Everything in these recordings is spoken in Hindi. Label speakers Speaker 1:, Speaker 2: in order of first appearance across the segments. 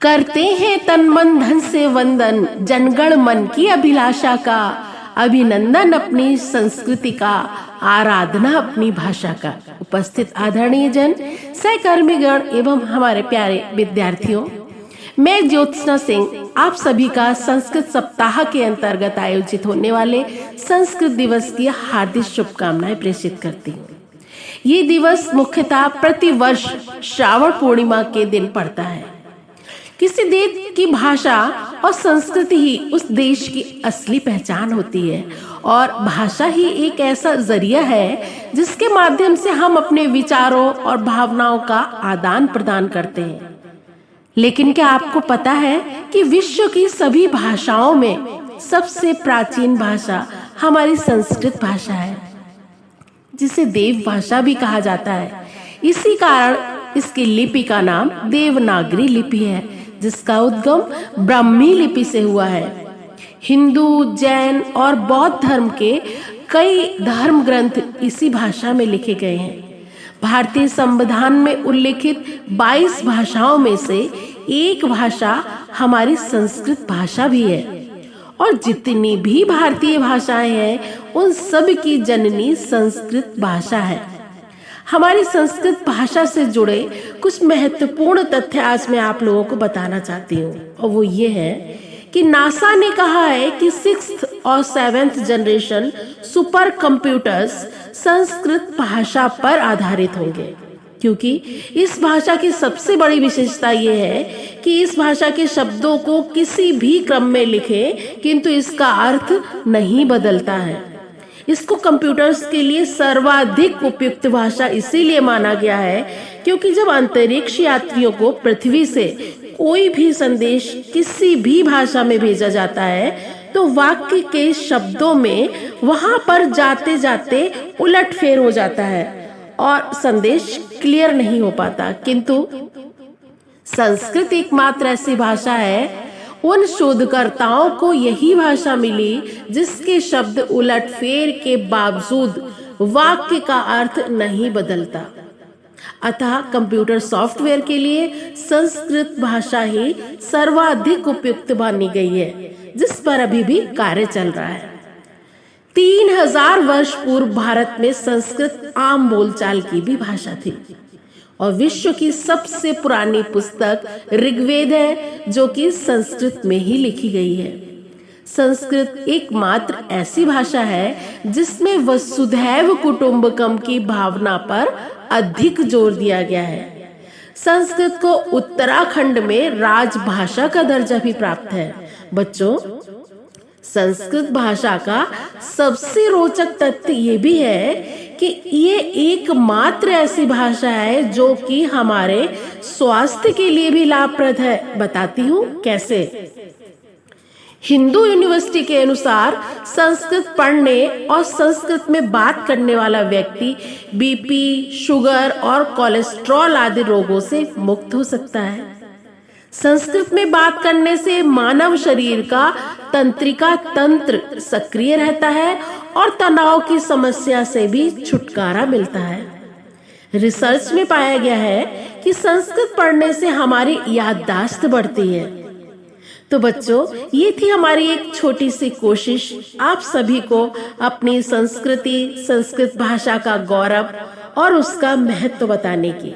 Speaker 1: करते हैं तन मन धन से वंदन, जनगण मन की अभिलाषा का, अभिनंदन अपनी संस्कृति का, आराधना अपनी भाषा का। उपस्थित आदरणीय जन, सहकर्मीगण एवं हमारे प्यारे विद्यार्थियों, मैं ज्योत्सना सिंह आप सभी का संस्कृत सप्ताह के अंतर्गत आयोजित होने वाले संस्कृत दिवस की हार्दिक शुभकामनाएं प्रेषित करती हूँ। ये दिवस मुख्यतः प्रतिवर्ष श्रावण पूर्णिमा के दिन पड़ता है। किसी देश की भाषा और संस्कृति ही उस देश की असली पहचान होती है और भाषा ही एक ऐसा जरिया है जिसके माध्यम से हम अपने विचारों और भावनाओं का आदान प्रदान करते हैं। लेकिन क्या आपको पता है कि विश्व की सभी भाषाओं में सबसे प्राचीन भाषा हमारी संस्कृत भाषा है, जिसे देव भाषा भी कहा जाता है। इसी कारण इसकी लिपि का नाम देवनागरी लिपि है, जिसका उद्गम ब्राह्मी लिपि से हुआ है। हिंदू, जैन और बौद्ध धर्म के कई धर्म ग्रंथ इसी भाषा में लिखे गए हैं। भारतीय संविधान में उल्लेखित 22 भाषाओं में से एक भाषा हमारी संस्कृत भाषा भी है और जितनी भी भारतीय भाषाएं हैं उन सब की जननी संस्कृत भाषा है। हमारी संस्कृत भाषा से जुड़े कुछ महत्वपूर्ण तथ्य आज मैं आप लोगों को बताना चाहती हूँ, और वो ये है कि नासा ने कहा है कि 6th और 7th generation super computers Sanskrit भाषा पर आधारित होंगे, क्योंकि इस भाषा की सबसे बड़ी विशेषता ये है कि इस भाषा के शब्दों को किसी भी क्रम में लिखें किंतु इसका अर्थ नहीं बदलता है। इसको कंप्यूटर्स के लिए सर्वाधिक उपयुक्त भाषा इसीलिए माना गया है क्योंकि जब अंतरिक्ष यात्रियों को पृथ्वी से कोई भी संदेश किसी भी भाषा में भेजा जाता है तो वाक्य के शब्दों में वहां पर जाते जाते उलटफेर हो जाता है और संदेश क्लियर नहीं हो पाता। किंतु संस्कृत एकमात्र ऐसी भाषा है, उन शोधकर्ताओं को यही भाषा मिली जिसके शब्द उलटफेर के बावजूद वाक्य का अर्थ नहीं बदलता। अतः कंप्यूटर सॉफ्टवेयर के लिए संस्कृत भाषा ही सर्वाधिक उपयुक्त मानी गई है, जिस पर अभी भी कार्य चल रहा है। 3000 वर्ष पूर्व भारत में संस्कृत आम बोलचाल की भी भाषा थी और विश्व की सबसे पुरानी पुस्तक ऋग्वेद है, जो कि संस्कृत में ही लिखी गई है। संस्कृत एकमात्र ऐसी भाषा है जिसमें वसुधैव कुटुंबकम की भावना पर अधिक जोर दिया गया है। संस्कृत को उत्तराखंड में राजभाषा का दर्जा भी प्राप्त है। बच्चों, संस्कृत भाषा का सबसे रोचक तथ्य ये भी है कि ये एकमात्र ऐसी भाषा है जो कि हमारे स्वास्थ्य के लिए भी लाभप्रद है। बताती हूँ कैसे। हिंदू यूनिवर्सिटी के अनुसार संस्कृत पढ़ने और संस्कृत में बात करने वाला व्यक्ति बीपी, शुगर और कोलेस्ट्रॉल आदि रोगों से मुक्त हो सकता है। संस्कृत में बात करने से मानव शरीर का तंत्रिका तंत्र सक्रिय रहता है और तनाव की समस्या से भी छुटकारा मिलता है। रिसर्च में पाया गया है कि संस्कृत पढ़ने से हमारी याददाश्त बढ़ती है। तो बच्चों, ये थी हमारी एक छोटी सी कोशिश आप सभी को अपनी संस्कृति, संस्कृत भाषा का गौरव और उसका महत्व बताने की।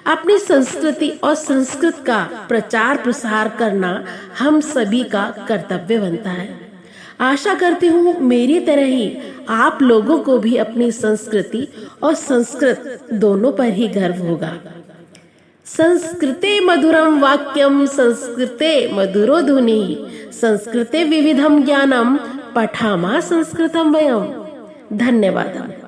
Speaker 1: अपनी संस्कृति और संस्कृत का प्रचार प्रसार करना हम सभी का कर्तव्य बनता है। आशा करती हूँ मेरी तरह ही आप लोगों को भी अपनी संस्कृति और संस्कृत दोनों पर ही गर्व होगा। संस्कृते मधुरम वाक्यम, संस्कृते मधुरो ध्वनि, संस्कृते विविधम ज्ञानम, पठामा संस्कृतम वयम। धन्यवाद।